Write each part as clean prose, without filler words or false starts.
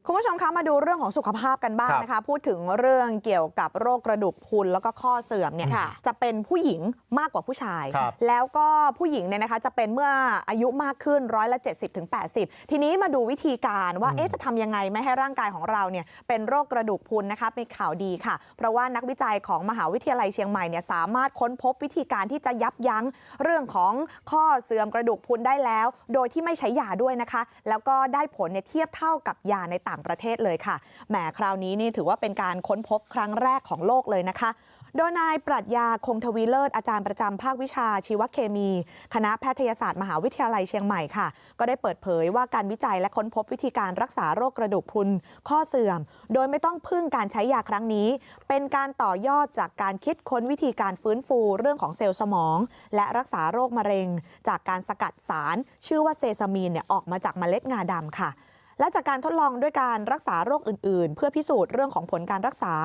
คุณผู้ชมคะมาดูเรื่องของสุขภาพกันบ้างนะคะพูดถึงเรื่องเกี่ยวกับโรคกระดูกพรุนแล้วก็ข้อเสื่อมเนี่ยจะเป็นผู้หญิงมากกว่าผู้ชายแล้วก็ผู้หญิงเนี่ยนะคะจะเป็นเมื่ออายุมากขึ้น70%ถึง 80%ทีนี้มาดูวิธีการว่าจะทำยังไงไม่ให้ร่างกายของเราเนี่ยเป็นโรคกระดูกพรุนนะคะเป็นข่าวดีค่ะเพราะว่านักวิจัยของมหาวิทยาลัยเชียงใหม่เนี่ยสามารถค้นพบวิธีการที่จะยับยั้งเรื่องของข้อเสื่อมกระดูกพรุนได้แล้วโดยที่ไม่ใช้ยาด้วยนะคะแล้วก็ได้ผลเนี่ยเทียบเท่ากับยาในต่างประเทศเลยค่ะแหมคราวนี้นี่ถือว่าเป็นการค้นพบครั้งแรกของโลกเลยนะคะโดยนายปรัชญาคงทวีเลิศอาจารย์ประจำภาควิชาชีวเคมีคณะแพทยศาสตร์มหาวิทยาลัยเชียงใหม่ค่ะก็ได้เปิดเผยว่าการวิจัยและค้นพบวิธีการรักษาโรคกระดูกพรุนข้อเสื่อมโดยไม่ต้องพึ่งการใช้ยาครั้งนี้เป็นการต่อยอดจากการคิดค้นวิธีการฟื้นฟูเรื่องของเซลล์สมองและรักษาโรคมะเร็งจากการสกัดสารชื่อว่าเซซามีนเนี่ยออกมาจากเมล็ดงาดำค่ะและจากการทดลองด้วยการรักษาโรคอื่นๆเพื่อพิสูจน์เรื่องของผลการรักษา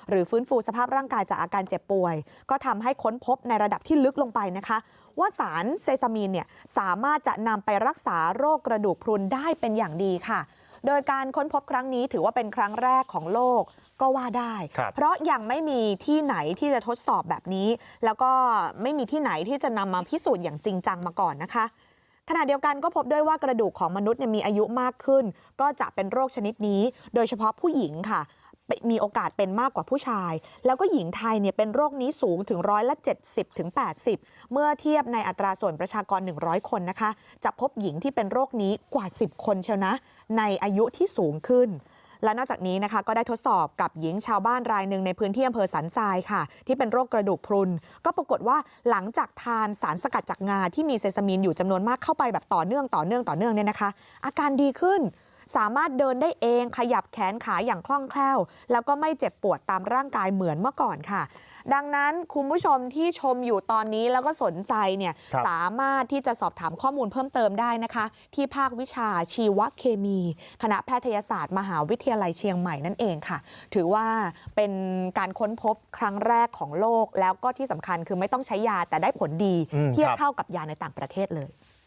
หรือฟื้นฟูสภาพร่างกายจากอาการเจ็บป่วยก็ทำให้ค้นพบในระดับที่ลึกลงไปนะคะว่าสารเซซามีนเนี่ยสามารถจะนำไปรักษาโรคกระดูกพรุนได้เป็นอย่างดีค่ะโดยการค้นพบครั้งนี้ถือว่าเป็นครั้งแรกของโลกก็ว่าได้เพราะยังไม่มีที่ไหนที่จะทดสอบแบบนี้แล้วก็ไม่มีที่ไหนที่จะนำมาพิสูจน์อย่างจริงจังมาก่อนนะคะขณะเดียวกันก็พบด้วยว่ากระดูกของมนุษย์มีอายุมากขึ้นก็จะเป็นโรคชนิดนี้โดยเฉพาะผู้หญิงค่ะมีโอกาสเป็นมากกว่าผู้ชายแล้วก็หญิงไทยเนี่ยเป็นโรคนี้สูงถึง70%ถึง 80%เมื่อเทียบในอัตราส่วนประชากร100คนนะคะจะพบหญิงที่เป็นโรคนี้กว่า10คนเชียวนะในอายุที่สูงขึ้นและนอกจากนี้นะคะก็ได้ทดสอบกับหญิงชาวบ้านรายหนึ่งในพื้นที่อำเภอสันทรายค่ะที่เป็นโรคกระดูกพรุนก็ปรากฏว่าหลังจากทานสารสกัดจากงาที่มีเซซามีนอยู่จำนวนมากเข้าไปแบบต่อเนื่องเนี่ยนะคะอาการดีขึ้นสามารถเดินได้เองขยับแขนขาอย่างคล่องแคล่วแล้วก็ไม่เจ็บปวดตามร่างกายเหมือนเมื่อก่อนค่ะดังนั้นคุณผู้ชมที่ชมอยู่ตอนนี้แล้วก็สนใจเนี่ยสามารถที่จะสอบถามข้อมูลเพิ่มเติมได้นะคะที่ภาควิชาชีวเคมีคณะแพทยศาสตร์มหาวิทยาลัยเชียงใหม่นั่นเองค่ะถือว่าเป็นการค้นพบครั้งแรกของโลกแล้วก็ที่สำคัญคือไม่ต้องใช้ยาแต่ได้ผลดีเทียบเท่ากับยาในต่างประเทศเลย